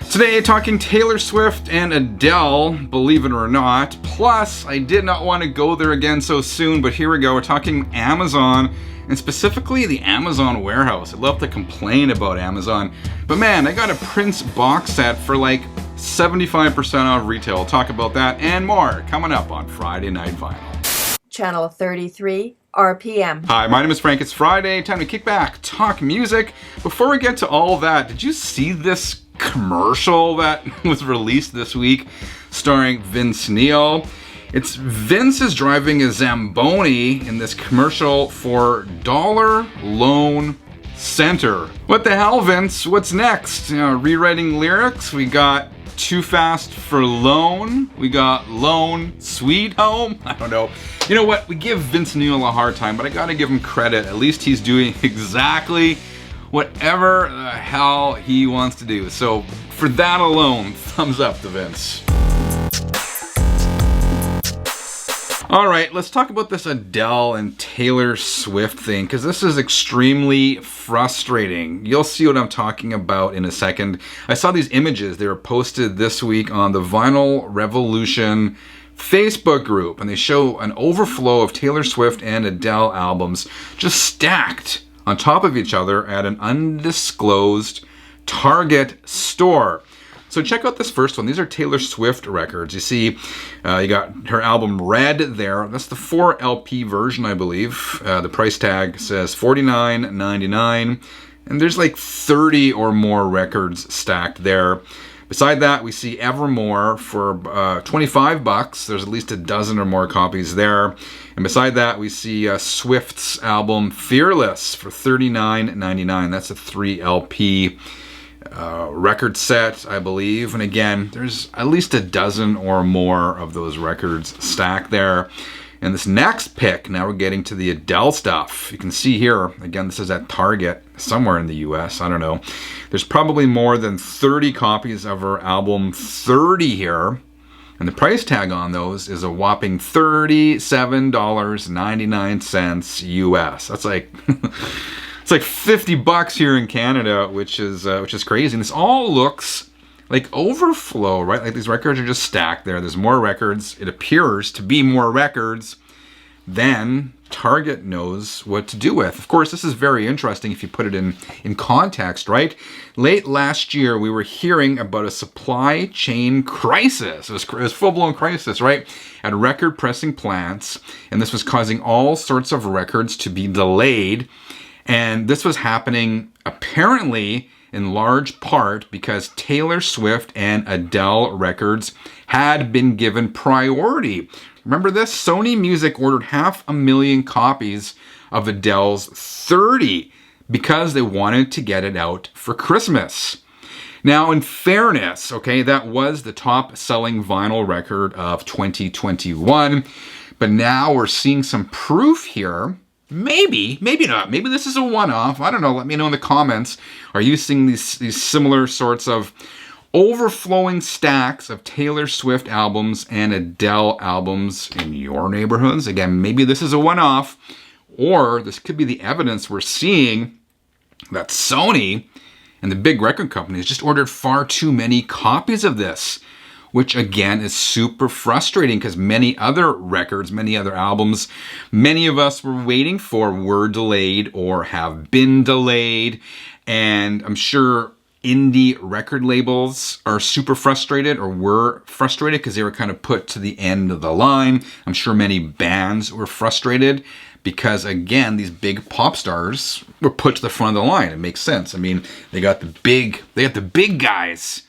Today, talking Taylor Swift and Adele, believe it or not. Plus, I did not want to go there again so soon, but here we go. We're talking Amazon, and specifically the Amazon warehouse. I love to complain about Amazon, but man, I got a Prince box set for like 75% off retail. I'll talk about that and more coming up on Friday Night Vinyl. Channel 33 RPM. Hi, my name is Frank. It's Friday. Time to kick back, talk music. Before we get to all that, did you see this commercial that was released this week starring Vince Neil? It's Vince is driving a Zamboni in this commercial for Dollar Loan Center. What the hell, Vince? What's next? Rewriting lyrics? We got Too Fast for Loan. We got Loan Sweet Home. I don't know. You know what? We give Vince Neil a hard time, but I gotta give him credit. At least he's doing exactly whatever the hell he wants to do. So for that alone, thumbs up to Vince. All right, let's talk about this Adele and Taylor Swift thing, because this is extremely frustrating. You'll see what I'm talking about in a second. I saw these images. They were posted this week on the Vinyl Revolution Facebook group, and they show an overflow of Taylor Swift and Adele albums just stacked on top of each other at an undisclosed Target store. So check out this first one. These are Taylor Swift records. You see, you got her album Red there. That's the 4 LP version, I believe. The price tag says $49.99, and there's like 30 or more records stacked there. Beside that, we see Evermore for $25. There's at least a dozen or more copies there. And beside that, we see Swift's album Fearless for $39.99. That's a 3 LP record set, I believe. And again, there's at least a dozen or more of those records stacked there. And this next pick, now we're getting to the Adele stuff. You can see here, again, this is at Target, somewhere in the US, I don't know. There's probably more than 30 copies of her album 30 here. And the price tag on those is a whopping $37.99 US. That's like it's like $50 here in Canada, which is crazy. And this all looks like overflow, right? Like these records are just stacked there. There's more records. It appears to be more records than Target knows what to do with. Of course, this is very interesting if you put it in context, right? Late last year, we were hearing about a supply chain crisis. It was full-blown crisis, right? At record pressing plants, and this was causing all sorts of records to be delayed. And this was happening apparently in large part because Taylor Swift and Adele records had been given priority. Remember this? Sony Music ordered 500,000 copies of Adele's 30 because they wanted to get it out for Christmas. Now, in fairness, okay, that was the top-selling vinyl record of 2021, but now we're seeing some proof here. Maybe not. Maybe this is a one-off. I don't know. Let me know in the comments. Are you seeing these similar sorts of overflowing stacks of Taylor Swift albums and Adele albums in your neighborhoods? Again, maybe this is a one-off, or this could be the evidence we're seeing that Sony and the big record companies just ordered far too many copies of this, which again is super frustrating because many other records, many other albums, many of us were waiting for were delayed or have been delayed. And I'm sure indie record labels are super frustrated or were frustrated because they were kind of put to the end of the line. I'm sure many bands were frustrated because, again, these big pop stars were put to the front of the line. It makes sense. I mean, they got the big guys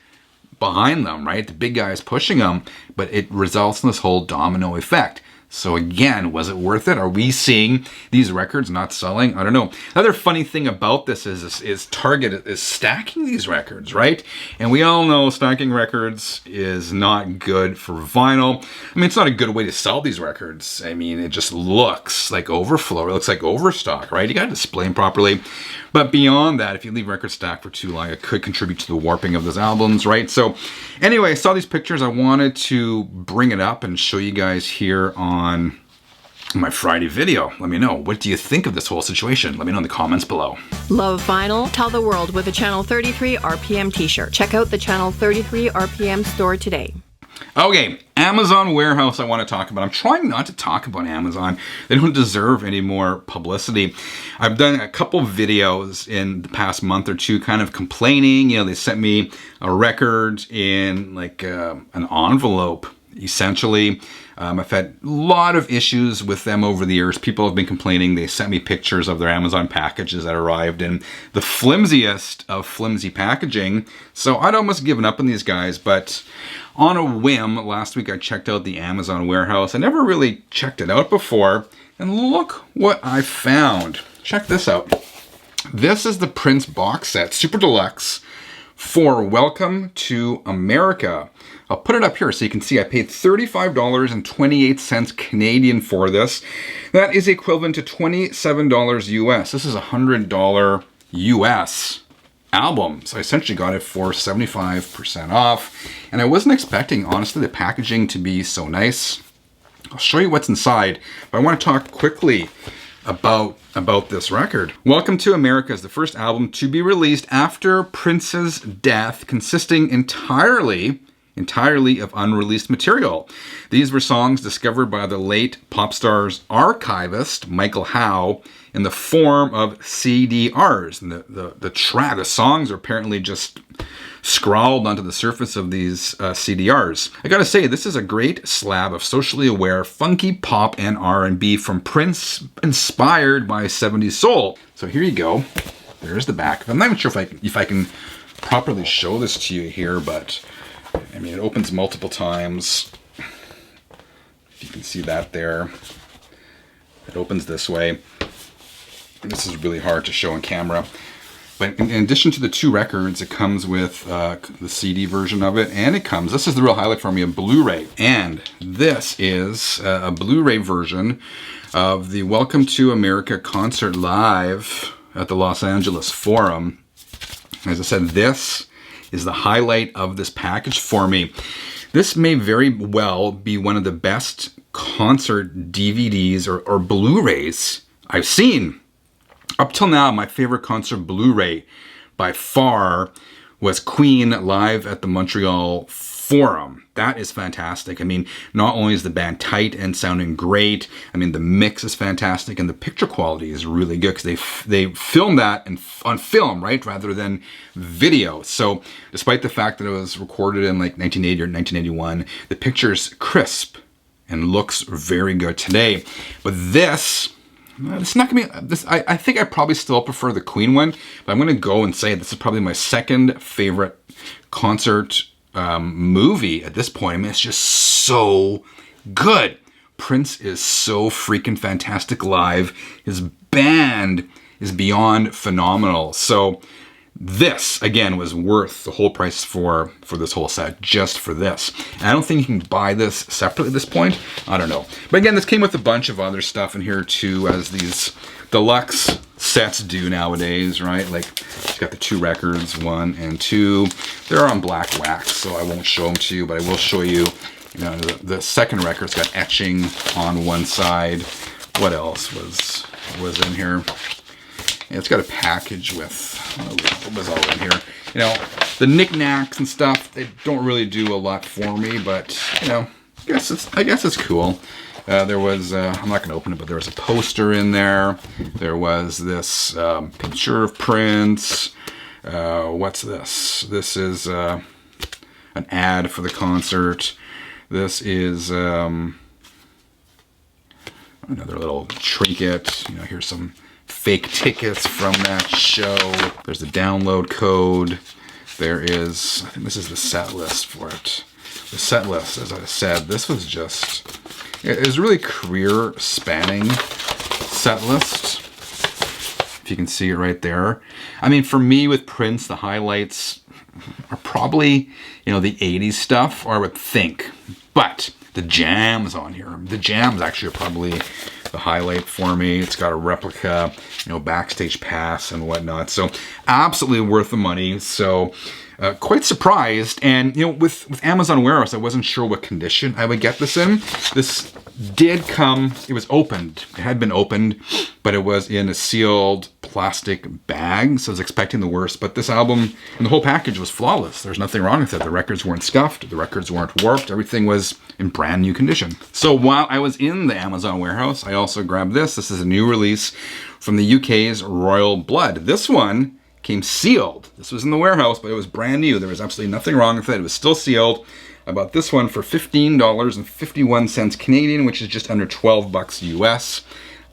behind them, right? The big guys pushing them, but it results in this whole domino effect. So again, was it worth it? Are we seeing these records not selling? I don't know. Another funny thing about this is Target is stacking these records, right? And we all know stacking records is not good for vinyl. I mean, it's not a good way to sell these records. I mean, it just looks like overflow. It looks like overstock, right? You got to display them properly. But beyond that, if you leave records stacked for too long, it could contribute to the warping of those albums, right? So anyway, I saw these pictures. I wanted to bring it up and show you guys here on my Friday video. Let me know. What do you think of this whole situation? Let me know in the comments below. Love vinyl? Tell the world with a Channel 33 RPM t-shirt. Check out the Channel 33 RPM store today. Okay, Amazon warehouse I want to talk about. I'm trying not to talk about Amazon. They don't deserve any more publicity. I've done a couple videos in the past month or two kind of complaining. You know, they sent me a record in like an envelope, essentially. I've had a lot of issues with them over the years. People have been complaining. They sent me pictures of their Amazon packages that arrived in the flimsiest of flimsy packaging. So I'd almost given up on these guys, but on a whim, last week I checked out the Amazon warehouse. I never really checked it out before, and look what I found. Check this out. This is the Prince box set, Super Deluxe, for Welcome to America. I'll put it up here so you can see I paid $35.28 Canadian for this. That is equivalent to $27 US. This is a $100 US album. So I essentially got it for 75% off. And I wasn't expecting, honestly, the packaging to be so nice. I'll show you what's inside, but I want to talk quickly about this record. Welcome to America is the first album to be released after Prince's death, consisting entirely of unreleased material. These were songs discovered by the late pop star's archivist, Michael Howe, in the form of CDRs. And the songs are apparently just scrawled onto the surface of these CDRs. I gotta say, this is a great slab of socially aware, funky pop and R&B from Prince, inspired by 70s soul. So here you go. There's the back. I'm not even sure if I can properly show this to you here, but I mean, it opens multiple times. If you can see that there. It opens this way. This is really hard to show on camera. But in addition to the two records, it comes with the CD version of it, and this is the real highlight for me, a Blu-ray. And this is a Blu-ray version of the Welcome to America concert live at the Los Angeles Forum. As I said, this is the highlight of this package for me. This may very well be one of the best concert DVDs or Blu-rays I've seen. Up till now, my favorite concert Blu-ray by far was Queen live at the Montreal Forum. That is fantastic. I mean, not only is the band tight and sounding great, I mean, the mix is fantastic and the picture quality is really good because they filmed that on film, right, rather than video. So despite the fact that it was recorded in like 1980 or 1981, the picture's crisp and looks very good today. But it's not gonna be this. I think I probably still prefer the Queen one, but I'm gonna go and say this is probably my second favorite concert movie at this point. I mean, it's just so good. Prince is so freaking fantastic live. His band is beyond phenomenal. So this, again, was worth the whole price for this whole set, just for this. And I don't think you can buy this separately at this point. I don't know. But again, this came with a bunch of other stuff in here too, as these deluxe sets do nowadays, right? Like, it's got the two records, 1 and 2. They're on black wax, so I won't show them to you, but I will show you, the second record's got etching on one side. What else was in here? It's got a package with, what was all in here? The knickknacks and stuff, they don't really do a lot for me, but, I guess it's cool. There was, I'm not going to open it, but there was a poster in there. There was this picture of Prince. What's this? This is an ad for the concert. This is another little trinket. Here's some fake tickets from that show. There's the download code. There is, I think this is the set list for it. The set list, as I said, this was just, it was really career spanning set list. If you can see it right there. I mean, for me with Prince, the highlights are probably, the 80s stuff, or I would think. But the jams on here, the jams actually are probably the highlight for me. It's got a replica, backstage pass and whatnot. So absolutely worth the money. So quite surprised. And with Amazon Warehouse, I wasn't sure what condition I would get this in. This did come, it was opened. It had been opened, but it was in a sealed plastic bag, so I was expecting the worst. But this album and the whole package was flawless. There's nothing wrong with it. The records weren't scuffed, the records weren't warped, everything was in brand new condition. So while I was in the Amazon warehouse, I also grabbed this. This is a new release from the UK's Royal Blood. This one came sealed. This was in the warehouse, but it was brand new. There was absolutely nothing wrong with it. It was still sealed. I bought this one for $15.51 Canadian, which is just under 12 bucks US.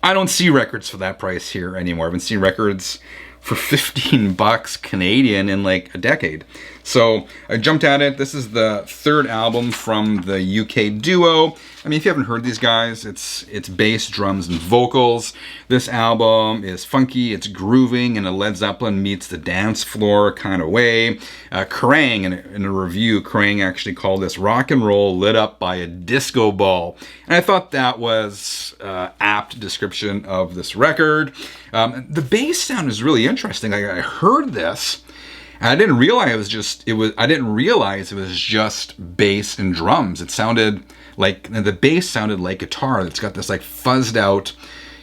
I don't see records for that price here anymore. I haven't seen records for 15 bucks Canadian in like a decade. So I jumped at it. This is the third album from the UK duo. I mean, if you haven't heard these guys, it's bass, drums, and vocals. This album is funky, it's grooving in a Led Zeppelin meets the dance floor kind of way. Kerrang, in a review, Kerrang actually called this rock and roll lit up by a disco ball. And I thought that was apt description of this record. The bass sound is really interesting. I heard this, and I didn't realize it was just bass and drums. It sounded like the bass sounded like guitar. It's got this like fuzzed out,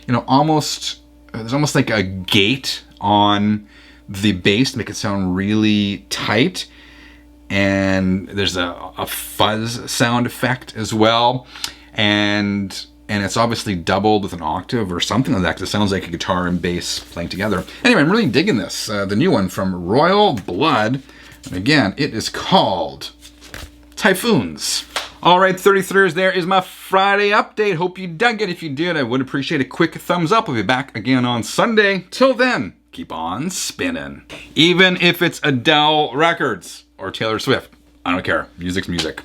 there's almost like a gate on the bass to make it sound really tight. And there's a fuzz sound effect as well. And it's obviously doubled with an octave or something like that, because it sounds like a guitar and bass playing together. Anyway, I'm really digging this. The new one from Royal Blood. And again, it is called Typhoons. All right, 33ers, there is my Friday update. Hope you dug it. If you did, I would appreciate a quick thumbs up. I'll be back again on Sunday. Till then, keep on spinning. Even if it's Adele Records or Taylor Swift, I don't care. Music's music.